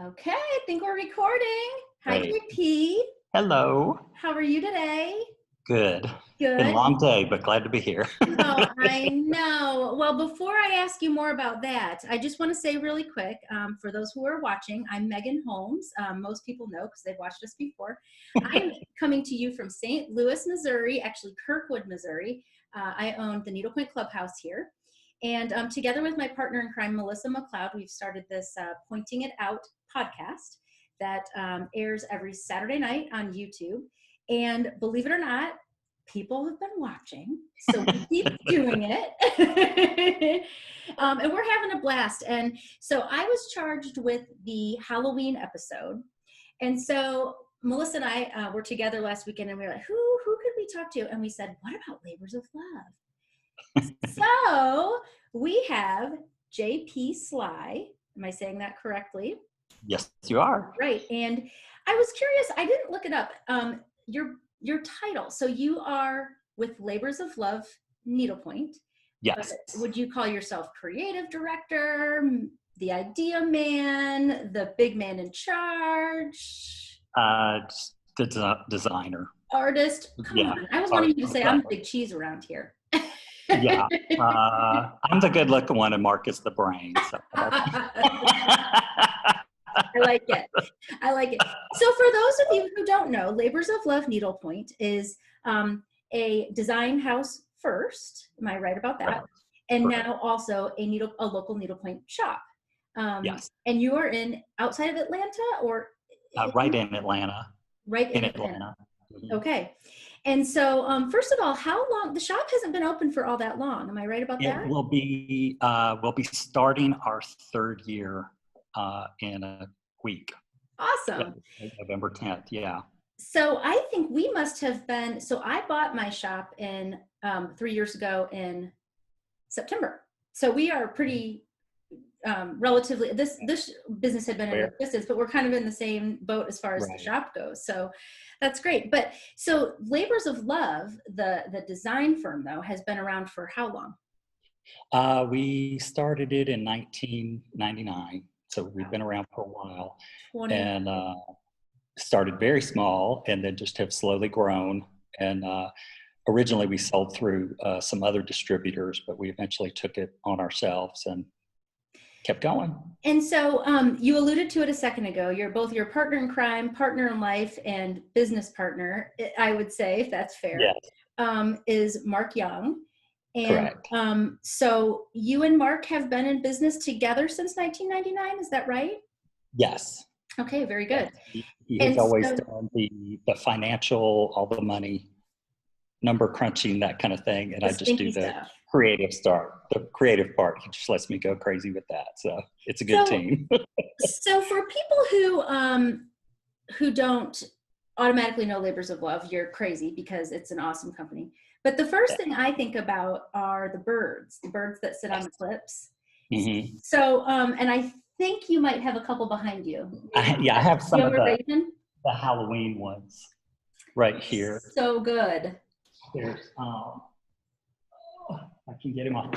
Okay, I think we're recording. Hi, Great. JP. Hello. How are you today? Good. Been a Good. long day, but glad to be here. Oh, I know. Well, before I ask you more about that, I just want to say really quick, for those who are watching, I'm Megan Holmes. Most people know because they've watched us before. I'm coming to you from St. Louis, Missouri, actually Kirkwood, Missouri. I own the Needlepoint Clubhouse here. And together with my partner in crime, Melissa McLeod, we've started this Pointing It Out podcast that airs every Saturday night on YouTube. And believe it or not, people have been watching, so we keep doing it. And we're having a blast. And so I was charged with the Halloween episode. And so Melissa and I were together last weekend, and we were like, who could we talk to? And we said, what about labors of love? So we have JP Sly. Am I saying that correctly? Yes, you are. Right. And I was curious, I didn't look it up. Your title. So you are with Labors of Love Needlepoint. Yes. Would you call yourself creative director, the idea man, the big man in charge? Just the designer. Artist? Come on. I was wanting you to say I'm the big cheese around here. Yeah. I'm the good looking one and Mark is the brain. So. I like it. I like it. So for those of you who don't know, Labors of Love Needlepoint is a design house first. Am I right about that? Right. And Right. now also a local needlepoint shop. Yes. And you are outside of Atlanta or? Right in Atlanta. Right in Atlanta. Mm-hmm. Okay. And so first of all, how long? The shop hasn't been open for all that long. Am I right about that? We'll be starting our third year in a week. Awesome. Yeah, November 10th. Yeah. So I think we must have been, so I bought my shop in 3 years ago in September. So we are pretty relatively, this business had been in existence, but we're kind of in the same boat as far as the shop goes. So that's great. But so Labors of Love, the design firm though, has been around for how long? We started it in 1999. So we've been around for a while. And started very small and then just have slowly grown. And originally we sold through some other distributors, but we eventually took it on ourselves and kept going. And so you alluded to it a second ago. You're both your partner in crime, partner in life, and business partner, I would say, if that's fair, yes. Is Mark Young. And correct. So you and Mark have been in business together since 1999, is that right? Yes. Okay, very good. He has always done the financial, all the money, number crunching, that kind of thing. And I just do the the creative part. He just lets me go crazy with that. So it's a good team. So for people who don't automatically know Labors of Love, you're crazy because it's an awesome company. But the first thing I think about are the birds that sit on the clips. Mm-hmm. So, and I think you might have a couple behind you. I have some of the Halloween ones right here. So good. There's, I can get him on.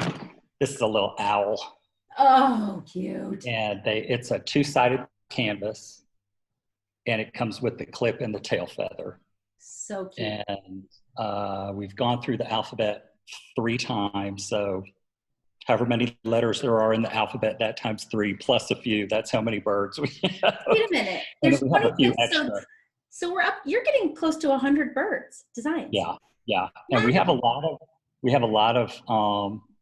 This is a little owl. Oh, cute. And it's a two-sided canvas, and it comes with the clip and the tail feather. So cute. And we've gone through the alphabet 3 times, so however many letters there are in the alphabet, that times 3 plus a few. That's how many birds we have. Wait a minute. There's 26. So we're up. You're getting close to 100 birds designs. Yeah. And we have a lot of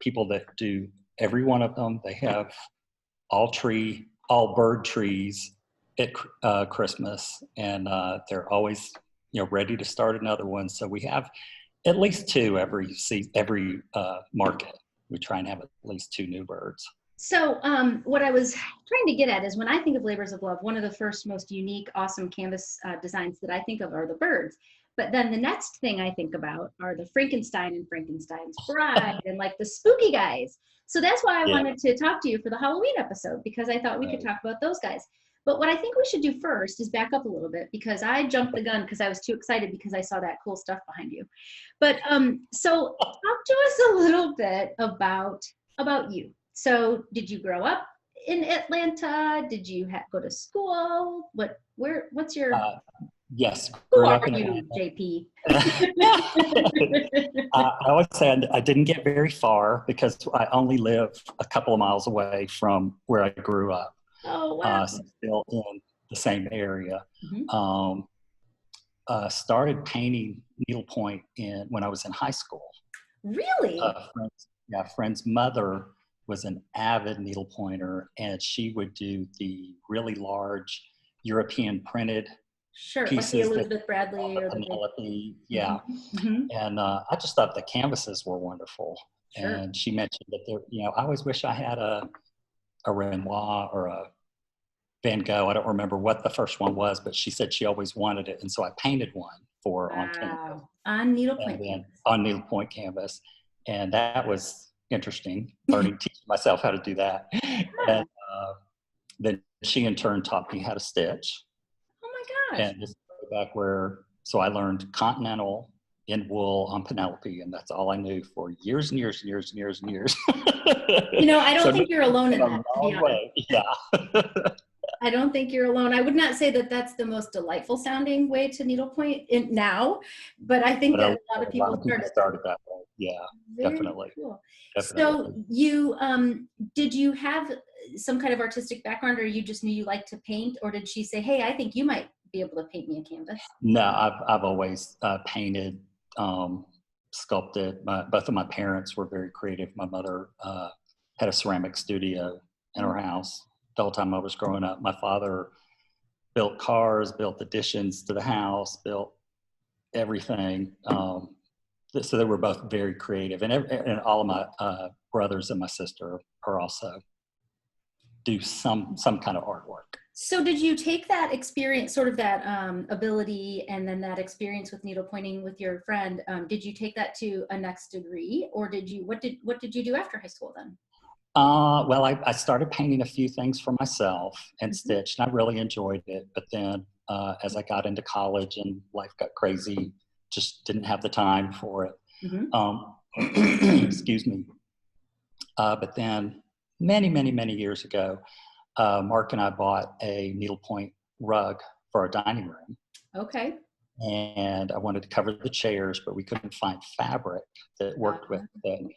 people that do every one of them. They have all bird trees at Christmas, and they're always ready to start another one. So we have at least 2 every market. We try and have at least 2 new birds. So what I was trying to get at is when I think of Labors of Love, one of the first most unique, awesome canvas designs that I think of are the birds. But then the next thing I think about are the Frankenstein and Frankenstein's Bride and like the spooky guys. So that's why I wanted to talk to you for the Halloween episode, because I thought we could talk about those guys. But what I think we should do first is back up a little bit, because I jumped the gun because I was too excited because I saw that cool stuff behind you. But so talk to us a little bit about you. So did you grow up in Atlanta? Did you go to school? What's your, Yes, who grew are up in you, Atlanta. JP? I always say I didn't get very far because I only live a couple of miles away from where I grew up. Oh, wow. So still in the same area. Mhm. Started painting needlepoint when I was in high school. Really? Friend's mother was an avid needlepointer, and she would do the really large European printed Sure, like the pieces that Elizabeth Bradley or the big. Penelope, yeah. Mhm. And I just thought the canvases were wonderful. Sure. And she mentioned that I always wish I had a Renoir or a Van Gogh. I don't remember what the first one was, but she said she always wanted it. And so I painted one for her on canvas. Wow. On needlepoint And then canvas. on needlepoint canvas. And that was interesting, teaching myself how to do that. Yeah. And then she in turn taught me how to stitch. Oh my gosh. And this is back so I learned continental in wool on Penelope, and that's all I knew for years and years and years and years and years. I don't think you're alone in that, to be honest. Yeah. I don't think you're alone. I would not say that that's the most delightful sounding way to needlepoint now, but I think that a lot of people started that way. Yeah, Very definitely. Cool. Definitely. So you, did you have some kind of artistic background, or you just knew you liked to paint, or did she say, hey, I think you might be able to paint me a canvas? No, I've always painted, sculpted. Both of my parents were very creative. My mother had a ceramic studio in her house the whole time I was growing up. My father built cars, built additions to the house, built everything. So they were both very creative, and all of my brothers and my sister are also do some kind of artwork. So did you take that experience, sort of that ability, and then that experience with needlepointing with your friend? Did you take that to a next degree, or what did you do after high school then? Well, I started painting a few things for myself and stitched, and I really enjoyed it. But then as I got into college and life got crazy, just didn't have the time for it. Excuse me. But then many years ago, Mark and I bought a needlepoint rug for our dining room. Okay. And I wanted to cover the chairs, but we couldn't find fabric that worked with it.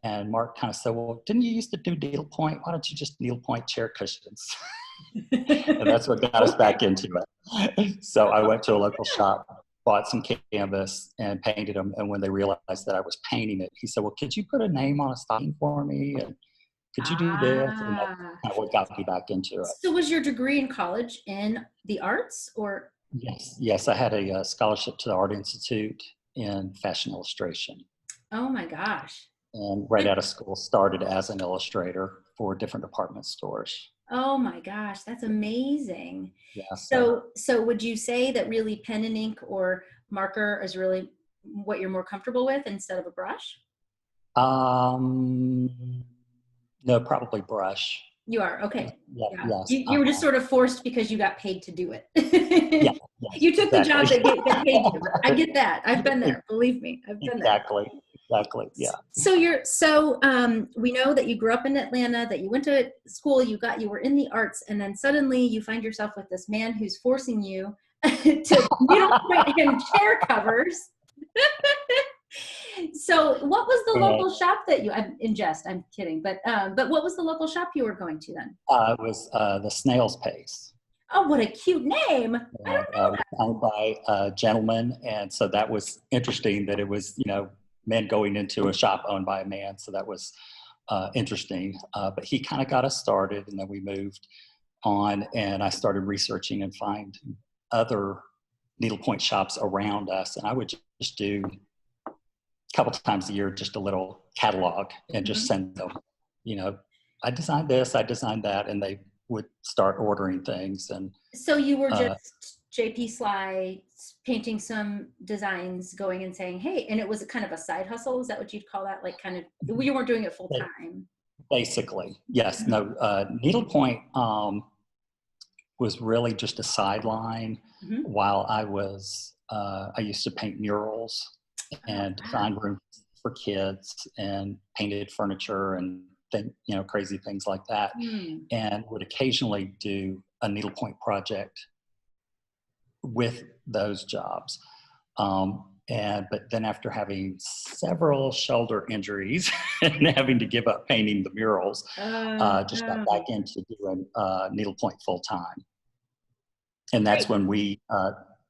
And Mark kind of said, well, didn't you used to do needlepoint? Why don't you just needlepoint chair cushions? And that's what got us back into it. So I went to a local shop, bought some canvas and painted them. And when they realized that I was painting it, he said, well, could you put a name on a stocking for me? And could you do this? And that's kind of what got me back into it. So was your degree in college in the arts, or? Yes. I had a scholarship to the Art Institute in fashion illustration. Oh my gosh. And right out of school started as an illustrator for different department stores. Oh my gosh, that's amazing. Yeah. So would you say that really pen and ink or marker is really what you're more comfortable with instead of a brush? No, probably brush. You are, okay. Yeah. Yes. You were just sort of forced because you got paid to do it. Yes, You took the job that get paid you. I get that. I've been there. Believe me, I've been there. Exactly. Yeah. So we know that you grew up in Atlanta, that you went to school, you were in the arts, and then suddenly you find yourself with this man who's forcing you to needlepoint him chair covers. So what was the local shop that I'm in jest, I'm kidding, but what was the local shop you were going to then? It was the Snail's Pace. Oh, what a cute name. I don't know that. Owned by a gentleman, and so that was interesting that it was, men going into a shop owned by a man, so that was interesting. But he kind of got us started, and then we moved on, and I started researching and find other needlepoint shops around us, and I would just do a couple times a year, just a little catalog and just send them, I designed this, I designed that, and they would start ordering things. And so you were just JP Sly painting some designs, going and saying, hey, and it was kind of a side hustle. Is that what you'd call that? Like kind of, you weren't doing it full time. Basically, yes. No, needlepoint was really just a sideline while I used to paint murals and design rooms for kids and painted furniture and crazy things like that, and would occasionally do a needlepoint project with those jobs. But then after having several shoulder injuries and having to give up painting the murals, just got back into doing needlepoint full time. And that's when we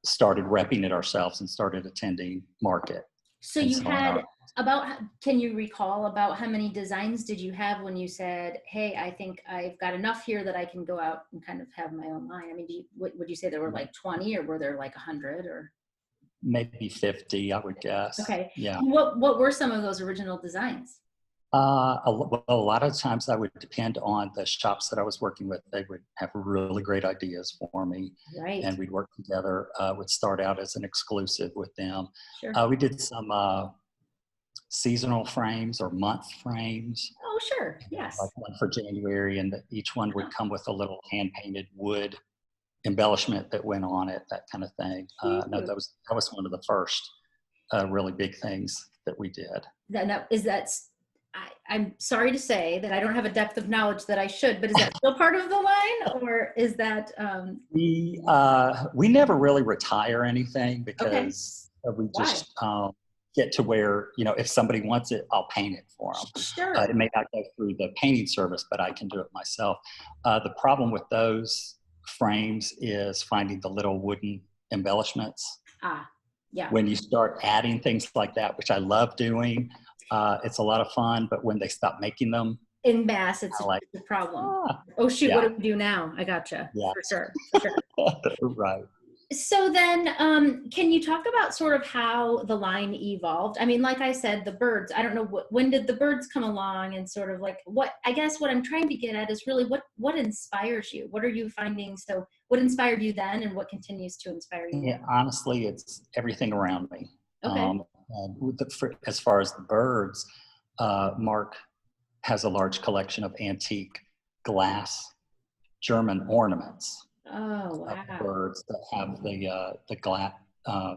started repping it ourselves and started attending market. So you had can you recall about how many designs did you have when you said, hey, I think I've got enough here that I can go out and kind of have my own line? I mean, would you say there were like 20, or were there like 100, or? Maybe 50, I would guess. Okay. Yeah. What were some of those original designs? A lot of times I would depend on the shops that I was working with. They would have really great ideas for me. Right. And we'd work together. Would start out as an exclusive with them. Sure. We did some seasonal frames or month frames. Oh, sure. Yes. Like one for January, and each one would come with a little hand-painted wood embellishment that went on it, that kind of thing. No, that was one of the first really big things that we did. I'm sorry to say that I don't have a depth of knowledge that I should, but is that still part of the line, or is that? We never really retire anything because we just get to where, if somebody wants it, I'll paint it for them. Sure. It may not go through the painting service, but I can do it myself. The problem with those frames is finding the little wooden embellishments. Yeah. When you start adding things like that, which I love doing, it's a lot of fun, but when they stop making them in mass, it's a problem. Oh shoot, what do we do now? I gotcha. Yeah. For sure. Right. So then, can you talk about sort of how the line evolved? I mean, like I said, the birds, I don't know, when did the birds come along, and sort of like I guess what I'm trying to get at is really what inspires you? What are you finding? So what inspired you then, and what continues to inspire you? Yeah, honestly, it's everything around me. Okay. As far as the birds, Mark has a large collection of antique glass German ornaments. Oh, wow. Of birds that have the glass,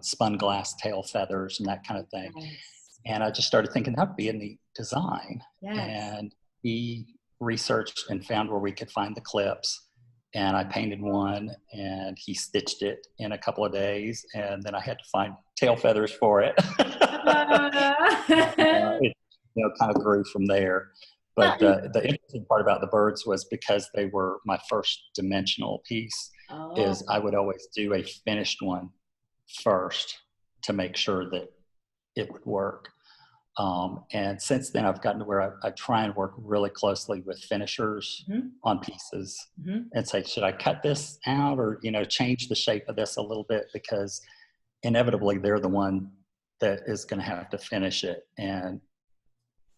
spun glass tail feathers and that kind of thing. Nice. And I just started thinking that would be a neat design. Yes. And he researched and found where we could find the clips. And I painted one, and he stitched it in a couple of days. And then I had to find tail feathers for it. It kind of grew from there. But the interesting part about the birds was because they were my first dimensional piece, is I would always do a finished one first to make sure that it would work. And since then, I've gotten to where I try and work really closely with finishers on pieces and say, should I cut this out, or change the shape of this a little bit, because inevitably they're the one that is going to have to finish it, and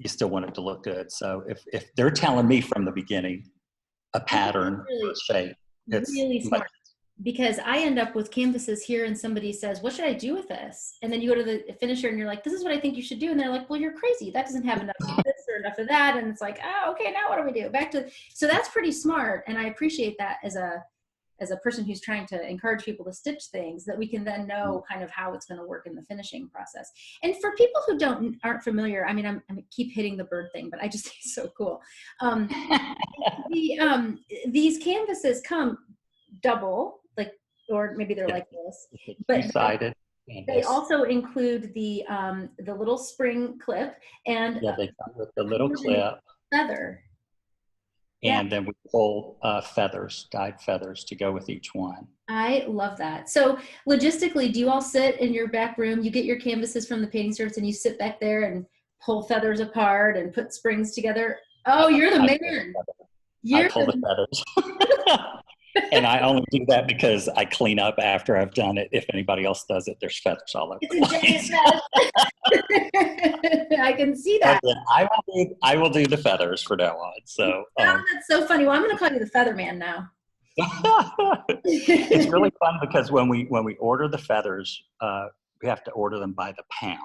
you still want it to look good. So if they're telling me from the beginning a pattern or a shape, it's really smart. Because I end up with canvases here, and somebody says, what should I do with this? And then you go to the finisher and you're like, this is what I think you should do. And they're like, well, you're crazy. That doesn't have enough of this or enough of that. And it's like, okay, now what do we do? So that's pretty smart. And I appreciate that as a person who's trying to encourage people to stitch things, that we can then know kind of how it's going to work in the finishing process. And for people who aren't familiar, I mean, I keep hitting the bird thing, but I just think it's so cool. These canvases come double, or maybe they're like this, but two-sided. They also include the little spring clip, and they come with the little clip, feather, and then we pull feathers, dyed feathers, to go with each one. I love that. So logistically, do you all sit in your back room? You get your canvases from the painting service, and you sit back there and pull feathers apart and put springs together? Oh, you're the man. I pull the feathers. And I only do that because I clean up after I've done it. If anybody else does it, there's feathers all over the place. I can see that. I will do the feathers from now on. So that's so funny. Well, I'm going to call you the Feather Man now. It's really fun because when we order the feathers, we have to order them by the pound.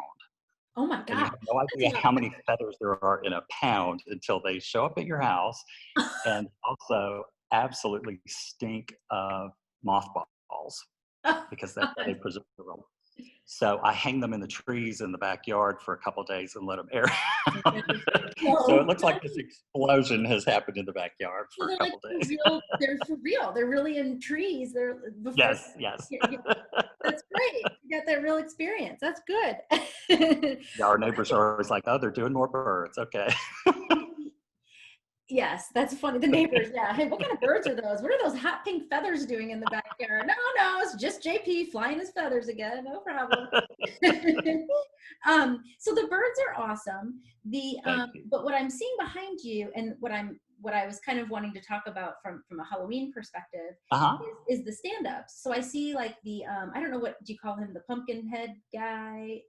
Oh my God! You have no idea how many feathers there are in a pound until they show up at your house, and also absolutely stink of mothballs, because that's how they preserve the roll. So I hang them in the trees in the backyard for a couple of days and let them air. So No, it looks like this explosion has happened in the backyard so for a they're like couple of for days. real. They're for real. They're really in trees. They're before. Yes, yes. Yeah, yeah, that's great. You got that real experience. That's good. Yeah, our neighbors are always like, oh, they're doing more birds. Okay. Yes, that's funny. The neighbors, yeah. Hey, what kind of birds are those? What are those hot pink feathers doing in the backyard? No, no, it's just JP flying his feathers again. No problem. So the birds are awesome. Thank you. But what I'm seeing behind you, and what I was kind of wanting to talk about from a Halloween perspective, Uh-huh. is the stand-ups. So I see like the I don't know, what do you call him, the pumpkin head guy,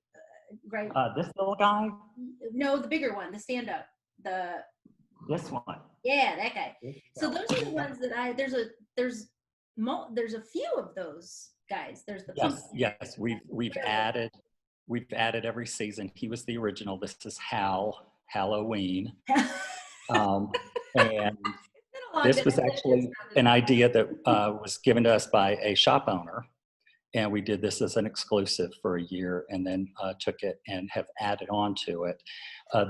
right? This little guy, No, the bigger one, the stand-up, the this one. yeah, that guy. This So fella. those are the ones that there's a few of those guys. There's the Yes, pumpkin. yes. We've added every season. He was the original. This is Halloween. And It's been a long this day. was actually an idea that was given to us by a shop owner. And we did this as an exclusive for a year and then took it and have added on to it.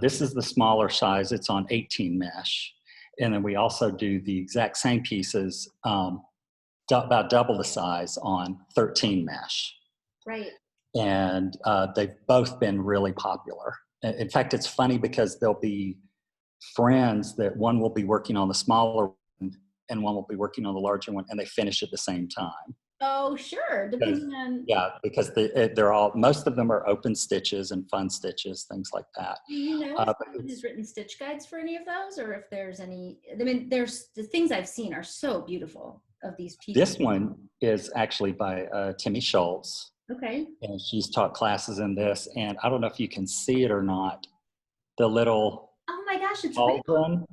This is the smaller size. It's on 18 mesh. And then we also do the exact same pieces, about double the size on 13 mesh. Right. And they've both been really popular. In fact, it's funny because there'll be friends that one will be working on the smaller one and one will be working on the larger one, and they finish at the same time. Oh, sure. Depending on. Yeah, because they're all, most of them are open stitches and fun stitches, things like that. Do you know if someone has written stitch guides for any of those, or if there's any? I mean, there's the things I've seen are so beautiful of these pieces. This one is actually by Timmy Schultz. Okay. And she's taught classes in this, and I don't know if you can see it or not. The little Oh my gosh, it's cauldron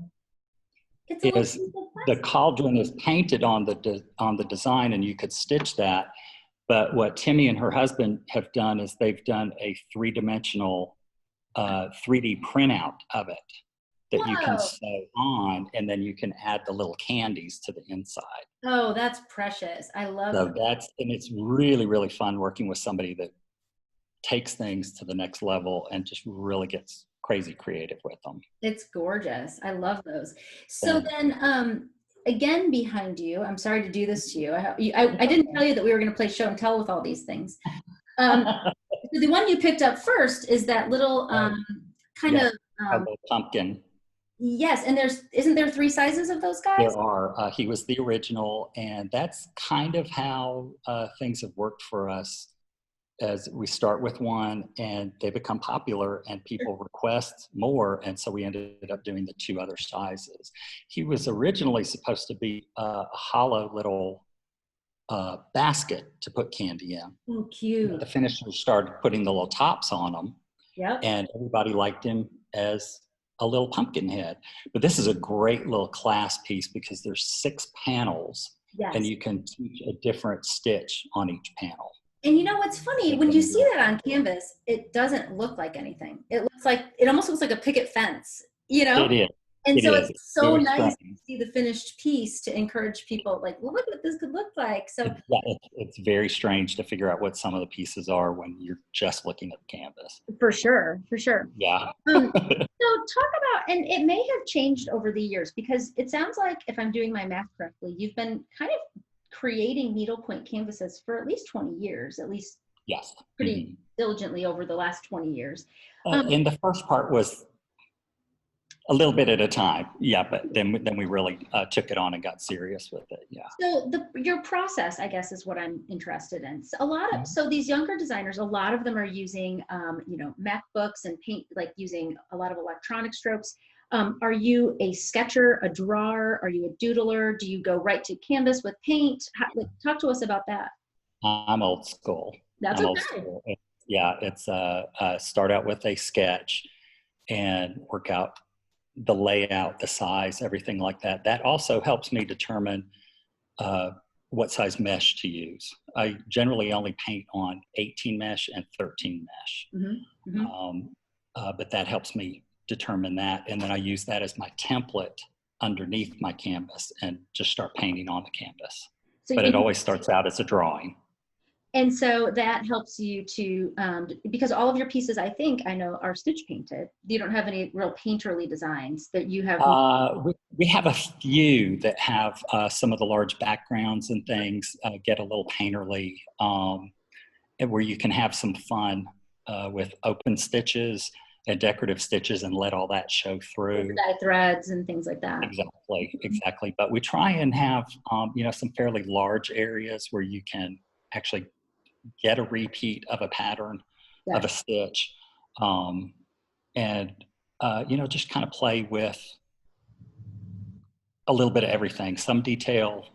it's a is the cauldron is painted on the design, and you could stitch that. But what Timmy and her husband have done is they've done a three-dimensional 3D printout of it that you can sew on, and then you can add the little candies to the inside. Oh, that's precious. I love So that. and it's really, really fun working with somebody that takes things to the next level and just really gets crazy creative with them. It's gorgeous. I love those. So then, again, behind you, I'm sorry to do this to you. I didn't tell you that we were going to play show and tell with all these things. So the one you picked up first is that little kind of a little pumpkin. Yes, and isn't there 3 sizes of those guys? There are. He was the original, and that's kind of how things have worked for us. As we start with one, and they become popular, and people request more, and so we ended up doing the 2 other sizes. He was originally supposed to be a hollow little basket to put candy in. Oh, cute. The finishers started putting the little tops on them. Yep. And everybody liked him as a little pumpkin head. But this is a great little class piece because there's 6 panels. Yes. And you can teach a different stitch on each panel. And you know what's funny? When you see that on canvas, it doesn't look like anything. It almost looks like a picket fence, you know? It is. And so it's so very nice strange to see the finished piece to encourage people, like, well, look what this could look like. So it's very strange to figure out what some of the pieces are when you're just looking at the canvas. for sure. Yeah. So talk about, and it may have changed over the years, because it sounds like, if I'm doing my math correctly, you've been kind of creating needlepoint canvases for at least 20 years, at least Yes. pretty diligently over the last 20 years. And the first part was a little bit at a time. Yeah, but then we really took it on and got serious with it. Yeah. So your process, I guess, is what I'm interested in. So so these younger designers, a lot of them are using, MacBooks and paint, like using a lot of electronic strokes. Are you a sketcher, a drawer? Are you a doodler? Do you go right to canvas with paint? Talk to us about that. I'm old school. That's I'm okay. old school. Yeah, it's start out with a sketch and work out the layout, the size, everything like that. That also helps me determine what size mesh to use. I generally only paint on 18 mesh and 13 mesh. Mm-hmm. Mm-hmm. But that helps me determine that. And then I use that as my template underneath my canvas and just start painting on the canvas. But it always starts out as a drawing. And so that helps you to, because all of your pieces, I think, I know, are stitch painted. You don't have any real painterly designs that you have. We have a few that have some of the large backgrounds and things get a little painterly, and where you can have some fun with open stitches and decorative stitches and let all that show through. Dye threads and things like that. Exactly. But we try and have, some fairly large areas where you can actually get a repeat of a pattern of a stitch, and just kind of play with a little bit of everything, some detail,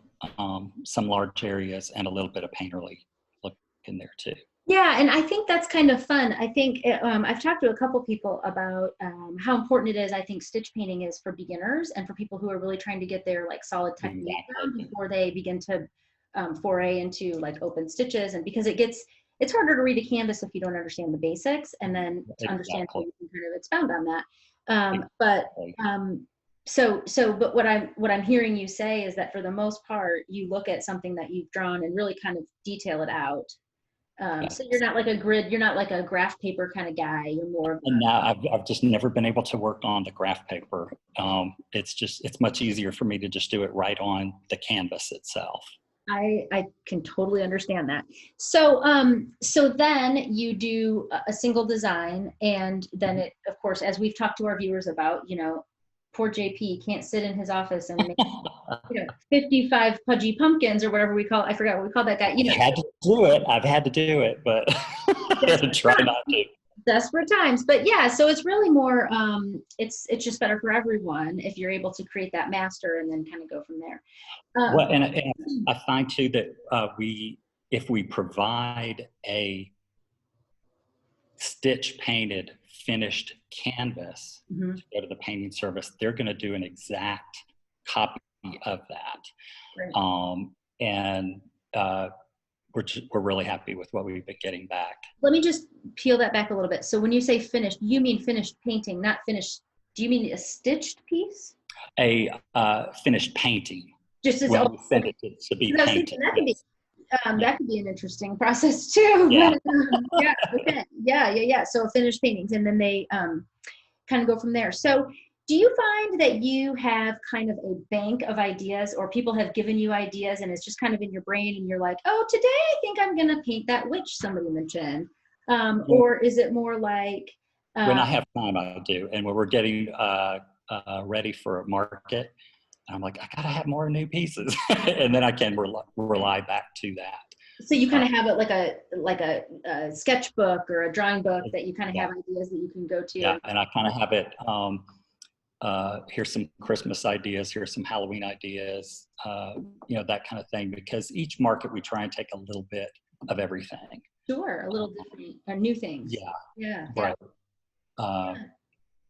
some large areas, and a little bit of painterly look in there too. Yeah, and I think that's kind of fun. I think I've talked to a couple people about how important it is. I think stitch painting is for beginners and for people who are really trying to get their like solid technique down before they begin to foray into like open stitches. And because it's harder to read a canvas if you don't understand the basics, and then to understand how you can kind of expound on that. But what I'm hearing you say is that for the most part, you look at something that you've drawn and really kind of detail it out. So you're not like a grid, you're not like a graph paper kind of guy. You're more of and now I've just never been able to work on the graph paper. It's much easier for me to just do it right on the canvas itself. I can totally understand that. So then you do a single design, and then it, of course, as we've talked to our viewers about, poor JP can't sit in his office and make 55 pudgy pumpkins or whatever we call it. I forgot what we call that guy. I've had to do it, but try not to. Desperate times. But yeah, so it's really more it's just better for everyone if you're able to create that master and then kind of go from there. Well, and I find too that if we provide a stitch painted finished canvas to go to the painting service, they're going to do an exact copy of that. Right. And we're really happy with what we've been getting back. Let me just peel that back a little bit. So when you say finished, you mean finished painting, not finished. Do you mean a stitched piece? A finished painting. Just as well, send it to be painted. That could be an interesting process too. Yeah. Yeah. Okay. Yeah. So finished paintings, and then they kind of go from there. So do you find that you have kind of a bank of ideas, or people have given you ideas and it's just kind of in your brain and you're like, oh, today I think I'm going to paint that witch somebody mentioned? Or is it more like... when I have time, I do. And when we're getting ready for a market, I'm like, I gotta have more new pieces. And then I can rely back to that. So you kind of have it like a sketchbook or a drawing book that you kind of have ideas that you can go to. Yeah, and I kind of have it, here's some Christmas ideas, here's some Halloween ideas, that kind of thing, because each market we try and take a little bit of everything. Sure, a little different, new things. Yeah. Right.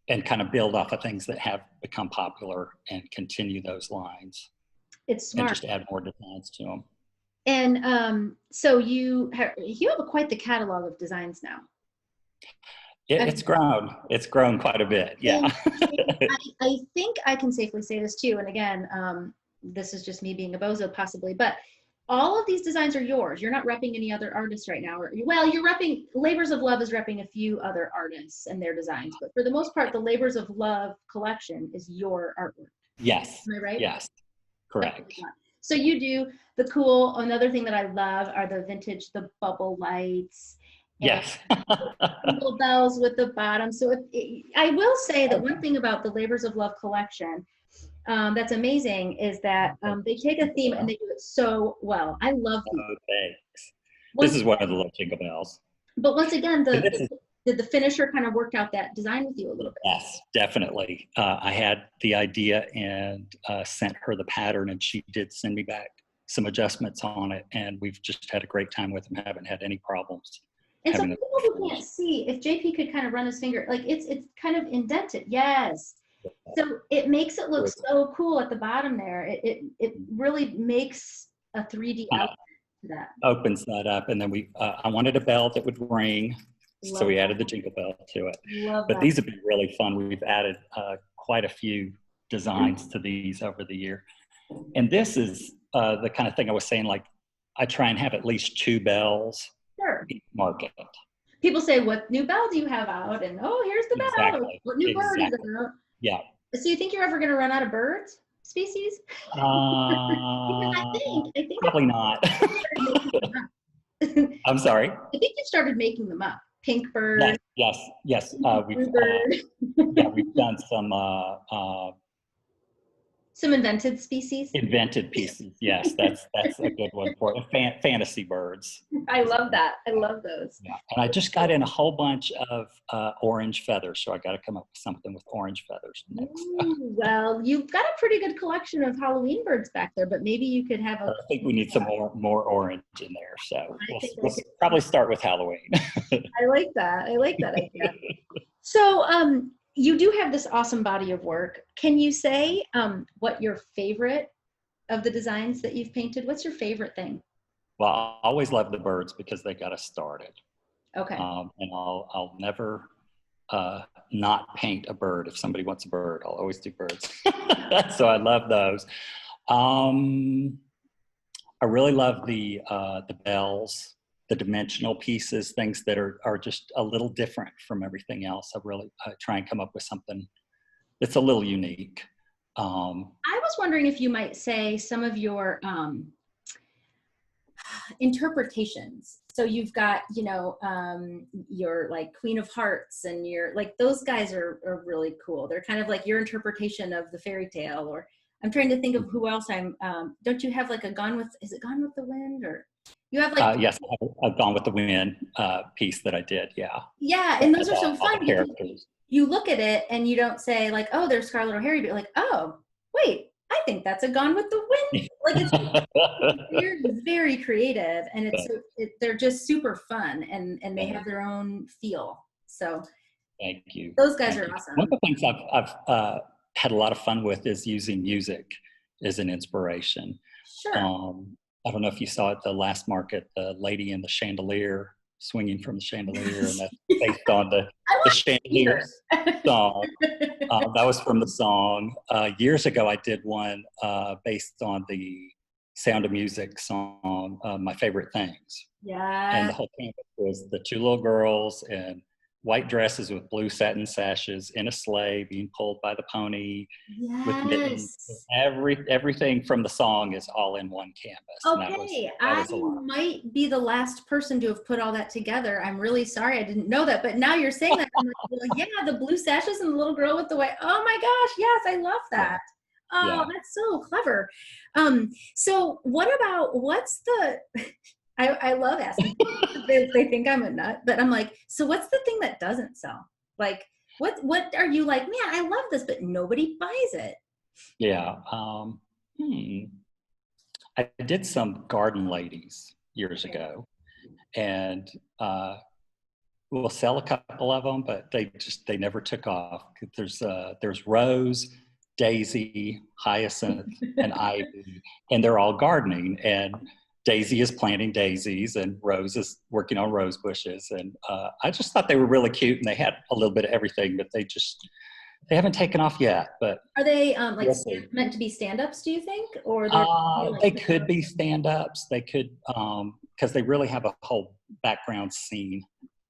And kind of build off of things that have become popular and continue those lines. It's smart. And just add more designs to them. And so you have quite the catalog of designs now. It's grown. It's grown quite a bit. Yeah. I think I can safely say this too. And again, this is just me being a bozo possibly, but all of these designs are yours. You're not repping any other artists right now. Well, you're repping, Labors of Love is repping a few other artists and their designs, but for the most part, the Labors of Love collection is your artwork. Yes. Am I right? Yes. Correct. So you do the cool, another thing that I love are the vintage, the bubble lights. Yes. Little bells with the bottom. So I will say that one thing about the Labors of Love collection that's amazing is that they take a theme and they do it so well. I love these. Oh, thanks. This is one of the little jingle bells. But once again, did the finisher kind of work out that design with you a little bit? Yes, definitely. I had the idea and sent her the pattern, and she did send me back some adjustments on it, and we've just had a great time with them. Haven't had any problems. And so people who can't see, if JP could kind of run his finger, like it's kind of indented. Yes. So it makes it look so cool at the bottom there. It really makes a 3D outfit to that. Opens that up, and then I wanted a bell that would ring, so we added the jingle bell to it. But these have been really fun. We've added quite a few designs to these over the year, and this is the kind of thing I was saying. Like I try and have at least 2 bells Sure. each market. People say, what new bell do you have out? And oh, here's the bell. Exactly. What new bird is Exactly. it out? Yeah. So you think you're ever going to run out of birds species? Because I think Probably not. I I'm sorry. think you started making them up. Pink bird, Yes. blue bird. We've done some Some invented species. invented pieces. Yes, that's a good one for it. Fantasy birds. I love that. I love those. Yeah, and I just got in a whole bunch of orange feathers, so I got to come up with something with orange feathers next. Ooh, well, you've got a pretty good collection of Halloween birds back there, but maybe you could have a. I think we need some more orange in there, so we'll I probably start with Halloween. I like that. I like that idea. So, you do have this awesome body of work. Can you say what your favorite of the designs that you've painted? What's your favorite thing? Well, I always love the birds because they got us started. Okay. And I'll never not paint a bird. If somebody wants a bird, I'll always do birds. So I love those. I really love the bells, the dimensional pieces, things that are just a little different from everything else. I try and come up with something that's a little unique. I was wondering if you might say some of your interpretations. So you've got, your like Queen of Hearts, and your like those guys are really cool. They're kind of like your interpretation of the fairy tale. Or I'm trying to think of who else don't you have like is it Gone with the Wind, or you have like yes, I've Gone with the Wind piece that I did. Yeah, and those are so fun. Characters. You look at it and you don't say like, oh, there's Scarlett O'Hara, but you're like, oh, wait, I think that's a Gone with the Wind. Like it's very, very creative, and they're just super fun, and they have their own feel. So thank you. Those guys are awesome. One of the things I've had a lot of fun with is using music as an inspiration. Sure. I don't know if you saw at the last market, the lady in the chandelier swinging from the chandelier, and that's based on the chandelier song. That was from the song. Years ago, I did one based on the Sound of Music song, My Favorite Things. Yeah. And the whole canvas was the 2 little girls in white dresses with blue satin sashes in a sleigh being pulled by the pony. Yes. With mittens. Everything from the song is all in one canvas. Okay, I might be the last person to have put all that together. I'm really sorry, I didn't know that. But now you're saying that, I'm like, well, yeah, the blue sashes and the little girl with the white. Oh my gosh, yes, I love that. Yeah. Oh, that's so clever. So what's the? I love asking. They think I'm a nut, but I'm like, so what's the thing that doesn't sell? Like, what are you like? Man, I love this, but nobody buys it. Yeah. I did some garden ladies years ago, and we'll sell a couple of them, but they never took off. There's rose, daisy, hyacinth, and ivy, and they're all gardening. And Daisy is planting daisies, and Rose is working on rose bushes. And I just thought they were really cute, and they had a little bit of everything, but they haven't taken off yet. But are they meant to be stand-ups, do you think? Or they could be stand-ups. They could, because they really have a whole background scene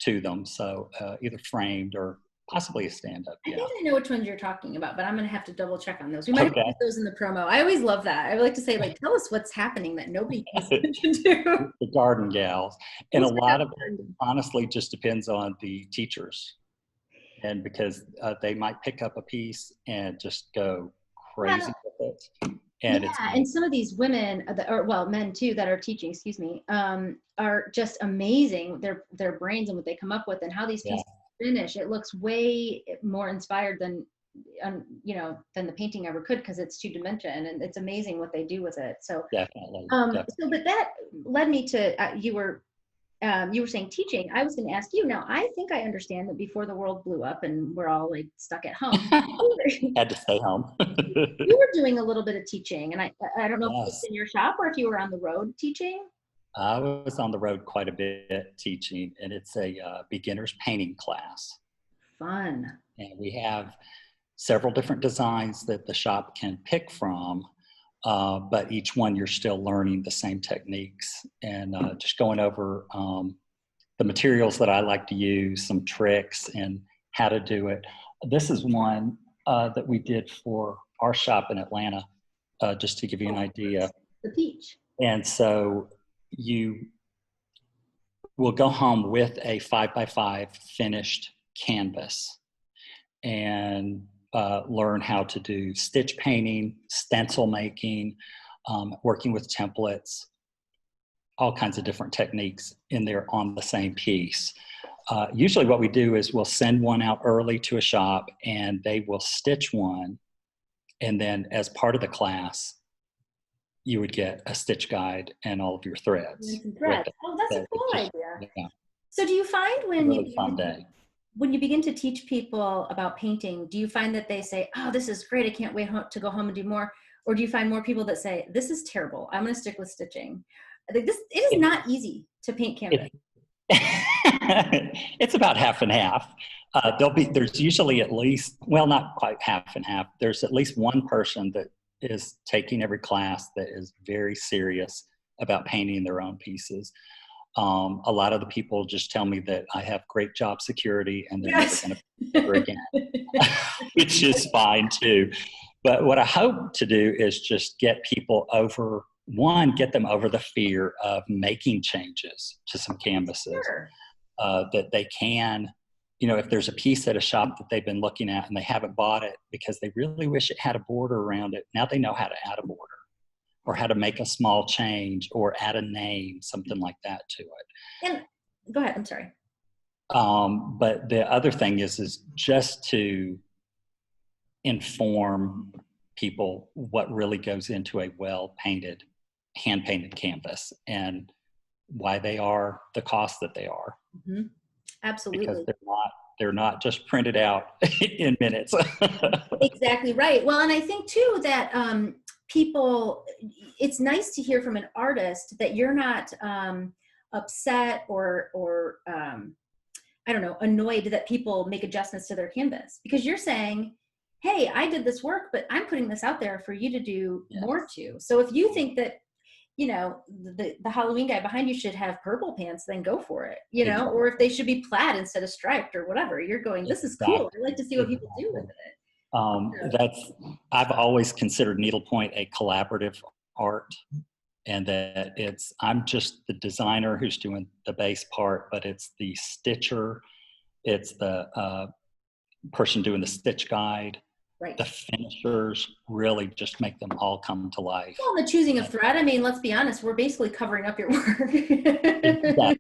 to them. So either framed or possibly a stand-up. I think I know which ones you're talking about, but I'm going to have to double check on those. We might put those in the promo. I always love that. I would like to say, like, tell us what's happening that nobody pays attention to. The garden gals. And a lot of it honestly just depends on the teachers. And because they might pick up a piece and just go crazy with it. And and some of these women, men too, that are teaching, excuse me, are just amazing. Their brains and what they come up with and how these pieces finish. It looks way more inspired than the painting ever could, because it's 2-dimensional, and it's amazing what they do with it. So definitely. So, but that led me to you were saying teaching. I was going to ask you. Now, I think I understand that before the world blew up and we're all like stuck at home, had to stay home. You were doing a little bit of teaching, and I don't know if it was in your shop or if you were on the road teaching. I was on the road quite a bit teaching, and it's a beginner's painting class. Fun. And we have several different designs that the shop can pick from. but each one you're still learning the same techniques and just going over the materials that I like to use, some tricks, and how to do it. This is one that we did for our shop in Atlanta, just to give you an idea. The peach. And so you will go home with a 5x5 finished canvas and learn how to do stitch painting, stencil making, working with templates, all kinds of different techniques in there on the same piece. Usually what we do is we'll send one out early to a shop and they will stitch one. And then as part of the class, you would get a stitch guide and all of your threads. Oh, that's a cool idea. Yeah. So do you find when really fun day. When you begin to teach people about painting, do you find that they say, oh, this is great, I can't wait to go home and do more? Or do you find more people that say, this is terrible, I'm going to stick with stitching? I think it is not easy to paint canvas. It's about half and half. There's usually at least, well, not quite half and half. There's at least one person that is taking every class that is very serious about painting their own pieces. A lot of the people just tell me that I have great job security and they're never going to ever again, which is fine too. But what I hope to do is just get people over, get them over the fear of making changes to some canvases. Sure. That they can, if there's a piece at a shop that they've been looking at and they haven't bought it because they really wish it had a border around it, now they know how to add a border or how to make a small change or add a name, something like that to it. And go ahead, I'm sorry. But the other thing is just to inform people what really goes into a well-painted, hand-painted canvas and why they are the cost that they are. Mm-hmm. Absolutely. Because they're not just printed out in minutes. Exactly right. Well, and I think too that people, it's nice to hear from an artist that you're not upset or I don't know, annoyed that people make adjustments to their canvas, because you're saying, hey, I did this work, but I'm putting this out there for you to do more to. So if you think that, the Halloween guy behind you should have purple pants, then go for it, Exactly. Or if they should be plaid instead of striped or whatever, you're going, this is cool. I like to see what people do with it. I've always considered needlepoint a collaborative art, and that I'm just the designer who's doing the base part, but it's the stitcher, it's the person doing the stitch guide. Right. The finishers really just make them all come to life. Well, the choosing of thread, I mean, let's be honest, we're basically covering up your work. Yes.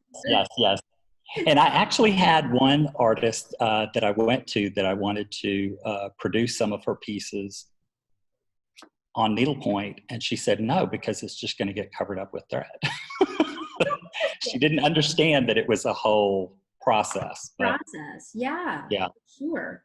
And I actually had one artist that I went to that I wanted to produce some of her pieces on needlepoint, and she said no, because it's just going to get covered up with thread. She didn't understand that it was a whole process. Yeah. Sure.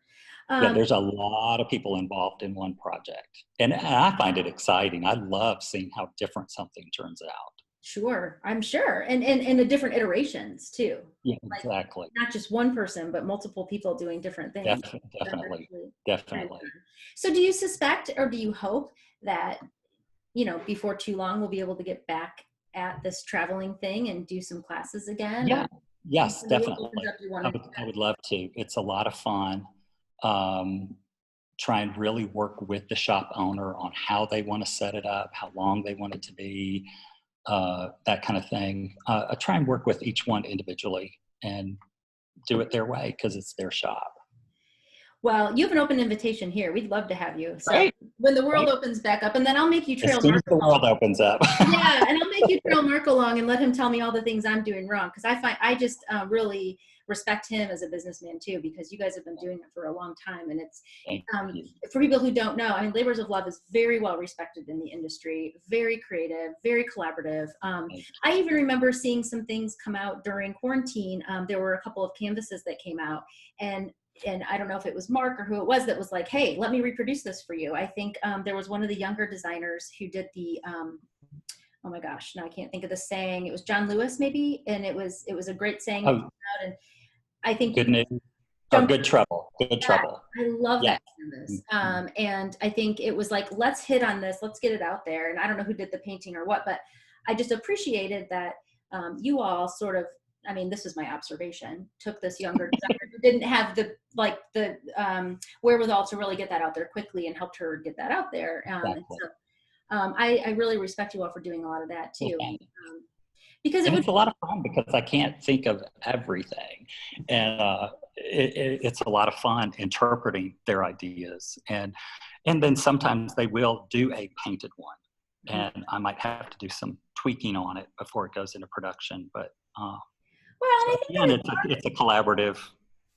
There's a lot of people involved in one project. And I find it exciting. I love seeing how different something turns out. Sure, I'm sure. And the different iterations too. Yeah, exactly. Like not just one person, but multiple people doing different things. Definitely. So do you suspect, or do you hope that, before too long, we'll be able to get back at this traveling thing and do some classes again? Yeah. Yes, definitely. I would love to. It's a lot of fun. Try and really work with the shop owner on how they want to set it up, how long they want it to be, that kind of thing. I try and work with each one individually and do it their way because it's their shop. Well, you have an open invitation here. We'd love to have you. So Great. When the world opens back up, and then I'll make you trail as soon Mark as the world opens up. Yeah, and I'll make you trail Mark along and let him tell me all the things I'm doing wrong, because I just really respect him as a businessman too, because you guys have been doing it for a long time. And it's for people who don't know, I mean, Labors of Love is very well respected in the industry, very creative, very collaborative. I even remember seeing some things come out during quarantine. There were a couple of canvases that came out, and I don't know if it was Mark or who it was that was like, hey, let me reproduce this for you. I think there was one of the younger designers who did the oh my gosh, now I can't think of the saying. It was John Lewis maybe, and it was a great saying. And I think good news or good trouble. Good trouble. I love Yeah. that canvas. And I think it was like, let's hit on this, let's get it out there. And I don't know who did the painting or what, but I just appreciated that you all sort of, I mean, this is my observation, took this younger designer who didn't have the wherewithal to really get that out there quickly and helped her get that out there. And so I really respect you all for doing a lot of that too. Because it's a lot of fun because I can't think of everything. And it's a lot of fun interpreting their ideas. And then sometimes they will do a painted one. And I might have to do some tweaking on it before it goes into production. But it's a collaborative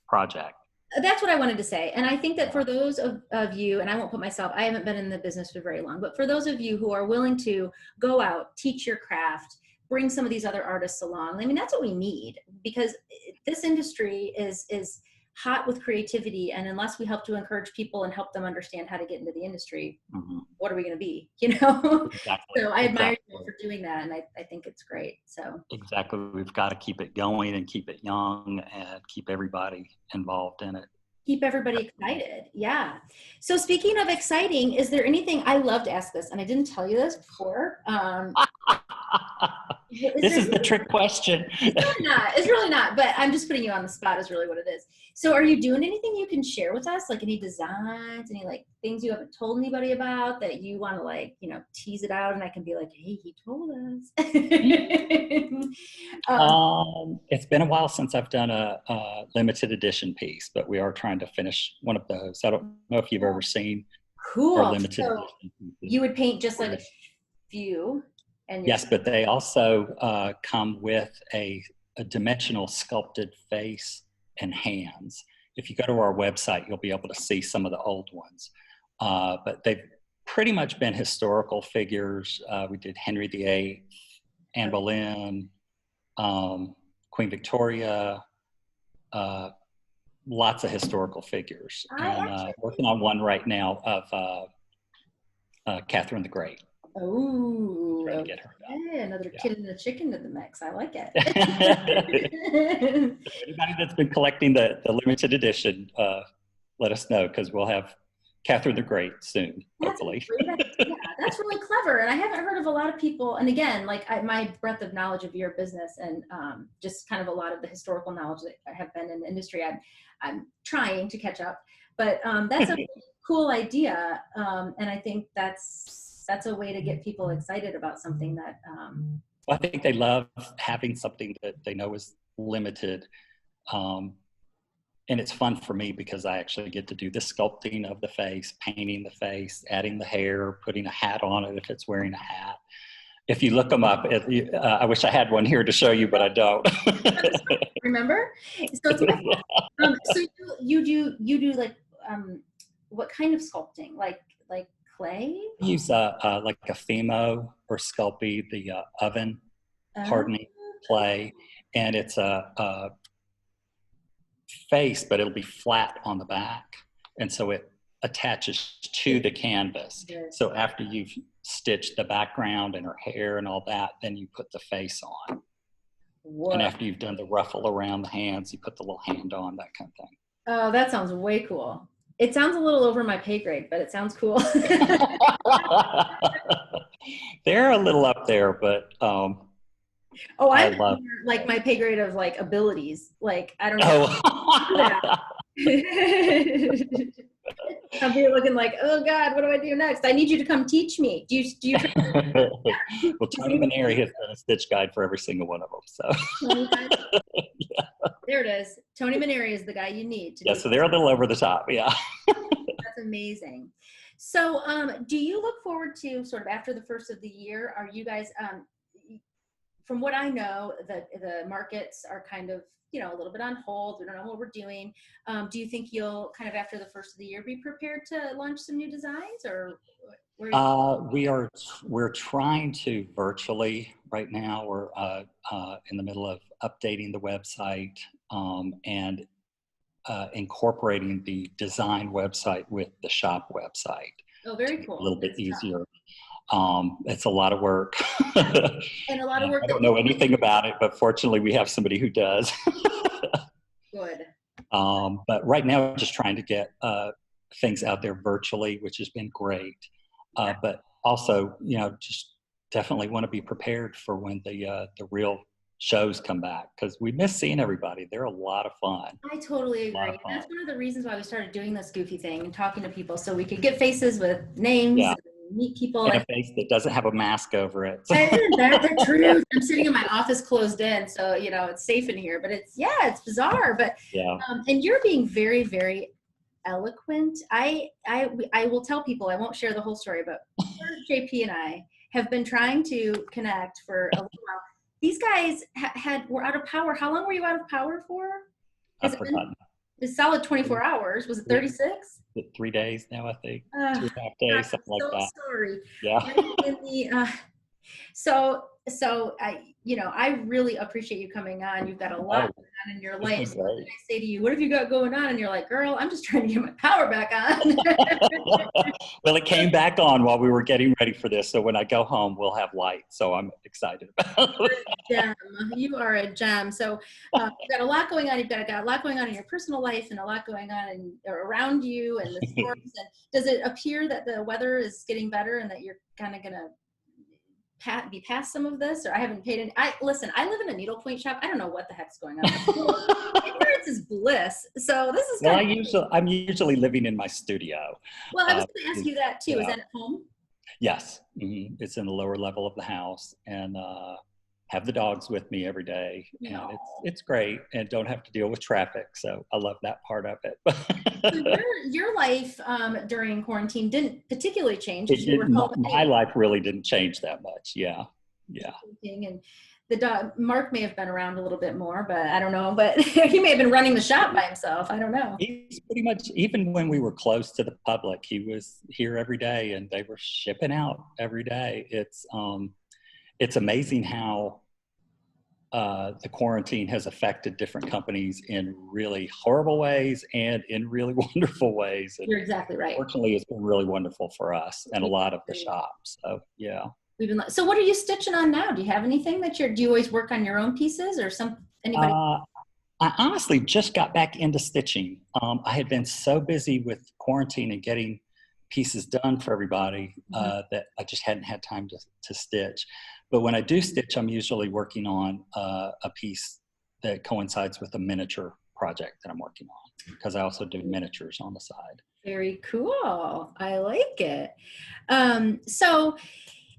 project. That's what I wanted to say. And I think that for those of you, and I won't put myself, I haven't been in the business for very long, but for those of you who are willing to go out, teach your craft, bring some of these other artists along, I mean, that's what we need, because this industry is hot with creativity. And unless we help to encourage people and help them understand how to get into the industry, what are we going to be, you know? Exactly. So I admire you for doing that. And I think it's great. So exactly. We've got to keep it going and keep it young and keep everybody involved in it. Keep everybody excited. Yeah. So speaking of exciting, is there anything, I love to ask this, and I didn't tell you this before. This is the trick question. It's really not, but I'm just putting you on the spot is really what it is. So are you doing anything you can share with us? Like any designs, any like things you haven't told anybody about that you want to like, you know, tease it out and I can be like, hey, he told us. It's been a while since I've done a limited edition piece, but we are trying to finish one of those. I don't know if you've ever seen our limited edition pieces. You would paint just like a few. And yes, but they also come with a dimensional sculpted face and hands. If you go to our website, you'll be able to see some of the old ones. But they've pretty much been historical figures. We did Henry VIII, Anne Boleyn, Queen Victoria, lots of historical figures. And working on one right now of Catherine the Great. Oh, okay. Another kid in the chicken in the mix. I like it. Anybody that's been collecting the limited edition, let us know because we'll have Catherine the Great soon, hopefully. That's really clever. And I haven't heard of a lot of people. And again, like my breadth of knowledge of your business and just kind of a lot of the historical knowledge that I have been in the industry, I'm trying to catch up. But that's a cool idea. And I think that's a way to get people excited about something that I think they love having something that they know is limited, and it's fun for me because I actually get to do the sculpting of the face, painting the face, adding the hair, putting a hat on it if it's wearing a hat. If you look them up, I wish I had one here to show you, but I don't. Remember? So, so you do like what kind of sculpting? Like clay? I use like a Fimo or Sculpey, the oven hardening clay, and it's a face, but it'll be flat on the back, and so it attaches to the canvas. Yes. So after you've stitched the background and her hair and all that, then you put the face on. Whoa. And after you've done the ruffle around the hands, you put the little hand on, that kind of thing. Oh, that sounds way cool. It sounds a little over my pay grade, but it sounds cool. They're a little up there, but I love like my pay grade of like abilities. Like I don't know. I'm here looking like, oh God, what do I do next? I need you to come teach me. Do you? Well, Tony Maneri has done a stitch guide for every single one of them. So yeah. There it is. Tony Maneri is the guy you need. So they're a little over the top. Yeah. That's amazing. So do you look forward to sort of after the first of the year? Are you guys, from what I know, the markets are kind of, you know, a little bit on hold. We don't know what we're doing. Do you think you'll kind of after the first of the year be prepared to launch some new designs, or? We're trying to virtually right now. We're in the middle of updating the website and incorporating the design website with the shop website. Oh, very cool. A little bit easier. It's a lot of work. And a lot of work. I don't know anything about it, but fortunately we have somebody who does. Good. But right now, just trying to get things out there virtually, which has been great. But also, just definitely want to be prepared for when the real shows come back, because we miss seeing everybody. They're a lot of fun. I totally agree. That's one of the reasons why we started doing this goofy thing and talking to people, so we could get faces with names and meet people. And a face that doesn't have a mask over it. Isn't that the truth? I'm sitting in my office closed in, so it's safe in here, but it's bizarre. But and you're being very, very eloquent. I will tell people, I won't share the whole story, but JP and I have been trying to connect for a little while. These guys were out of power. How long were you out of power for? I've forgotten. It's solid 24 hours. Was it 36? 3 days now, I think. 2.5 days, something like that. Sorry. Yeah. So I really appreciate you coming on. You've got a lot going on in your life. So when I say to you, what have you got going on? And you're like, girl, I'm just trying to get my power back on. Well, it came back on while we were getting ready for this. So when I go home, we'll have light. So I'm excited about it. You are a gem. So you've got a lot going on. You've got a lot going on in your personal life and a lot going on around you and the sports. And does it appear that the weather is getting better and that you're kind of going to be past some of this? Or I haven't paid any. Listen, I live in a needlepoint shop. I don't know what the heck's going on. Ignorance is bliss. So this is I'm usually living in my studio. Well, I was going to ask you that too. Is that at home? Yes. Mm-hmm. It's in the lower level of the house, and have the dogs with me every day. And it's great, and don't have to deal with traffic. So I love that part of it. So your life during quarantine didn't particularly change. My life really didn't change that much. Yeah. And the dog, Mark may have been around a little bit more, but I don't know. But he may have been running the shop by himself. I don't know. He's pretty much, even when we were close to the public, he was here every day, and they were shipping out every day. It's amazing how the quarantine has affected different companies in really horrible ways and in really wonderful ways. And you're exactly right. Fortunately, it's been really wonderful for us and a lot of the shops. So, yeah. So what are you stitching on now? Do you have anything do you always work on your own pieces or anybody? I honestly just got back into stitching. I had been so busy with quarantine and getting pieces done for everybody that I just hadn't had time to stitch. But when I do stitch, I'm usually working on a piece that coincides with a miniature project that I'm working on, because I also do miniatures on the side. Very cool. I like it. So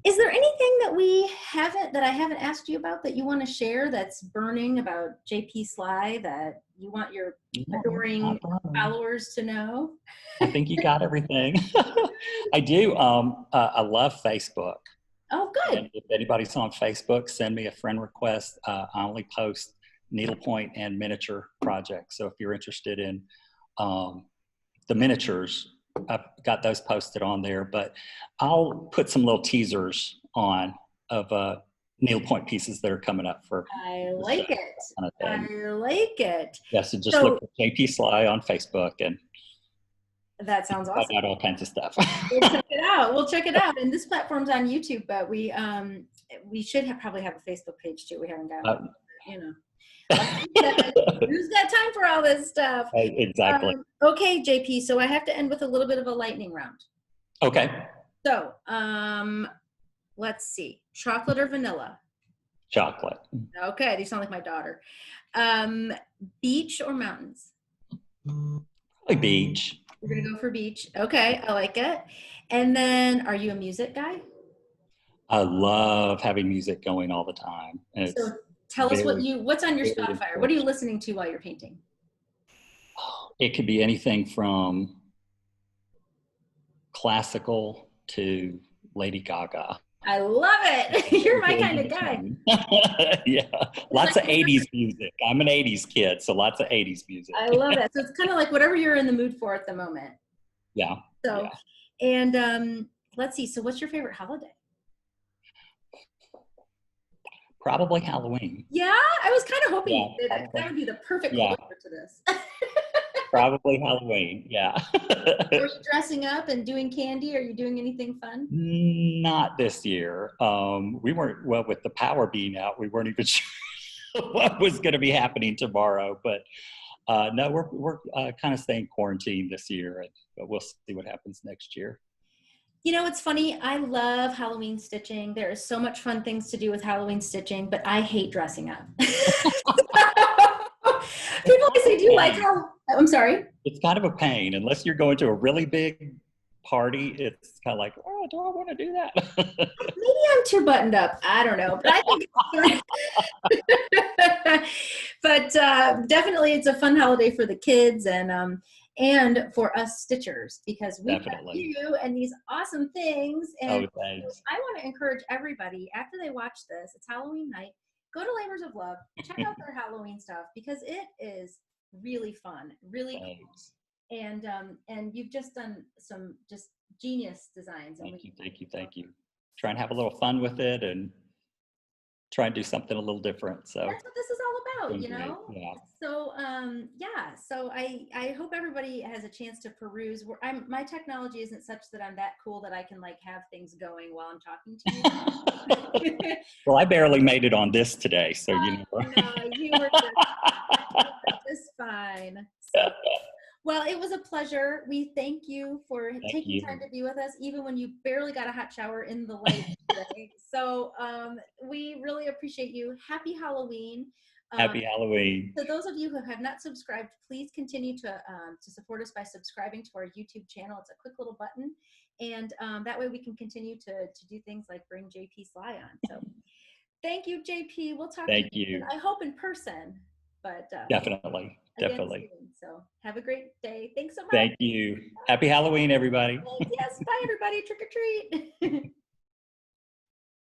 is there anything that I haven't asked you about that you want to share that's burning about JP Sly that you want your adoring followers to know? I think you got everything. I do. I love Facebook. Oh, good. And if anybody's on Facebook, send me a friend request. I only post needlepoint and miniature projects. So if you're interested in the miniatures, I've got those posted on there. But I'll put some little teasers on of needlepoint pieces that are coming up for. I like it. Kind of I like it. Yeah, so just look for JP Sly on Facebook, and that sounds awesome. I got all kinds of stuff. We'll check it out. And this platform's on YouTube, but we should probably have a Facebook page too. We haven't got it, Who's got time for all this stuff? Exactly. Okay, JP. So I have to end with a little bit of a lightning round. Okay. So let's see. Chocolate or vanilla? Chocolate. Okay, these sound like my daughter. Beach or mountains? Probably beach. We're going to go for beach. Okay, I like it. And then, are you a music guy? I love having music going all the time. And so tell us what's on your Spotify. What are you listening to while you're painting? It could be anything from classical to Lady Gaga. I love it. You're my kind of guy. Yeah. Lots of 80s music. I'm an 80s kid, so lots of 80s music. I love that. So it's kind of like whatever you're in the mood for at the moment. Yeah. So, and let's see. So what's your favorite holiday? Probably Halloween. Yeah? I was kind of hoping you'd say that. That would be the perfect closure to this. Probably Halloween, yeah. Are you dressing up and doing candy? Are you doing anything fun? Not this year. We weren't, with the power being out, we weren't even sure what was going to be happening tomorrow. But No, we're kind of staying quarantined this year, but we'll see what happens next year. You know, it's funny. I love Halloween stitching. There is so much fun things to do with Halloween stitching, but I hate dressing up. People always say, "Do you like how?" I'm sorry. It's kind of a pain unless you're going to a really big party. It's kind of like, oh, do I want to do that? Maybe I'm too buttoned up. I don't know, but I think. But definitely, it's a fun holiday for the kids and for us stitchers because we have you and these awesome things. And thanks. I want to encourage everybody after they watch this. It's Halloween night. Go to Labors of Love. Check out their Halloween stuff because it is really fun, really cool. And you've just done some just genius designs. Thank you. Try and have a little fun with it and try and do something a little different. So that's what this is all about, you know? Yeah. So, so I hope everybody has a chance to peruse. My technology isn't such that I'm that cool that I can like have things going while I'm talking to you. Well, I barely made it on this today, so you know. No, you were just fine. So, well, it was a pleasure. We thank you for taking time to be with us, even when you barely got a hot shower in the lake today. So we really appreciate you. Happy Halloween. Happy Halloween. So those of you who have not subscribed, please continue to support us by subscribing to our YouTube channel. It's a quick little button. And that way we can continue to do things like bring JP Sly on. So thank you, JP. We'll talk to you soon. I hope in person. But definitely. Soon. So have a great day. Thanks so much. Thank you. Happy Halloween, everybody. Yes. Bye, everybody. Trick or treat.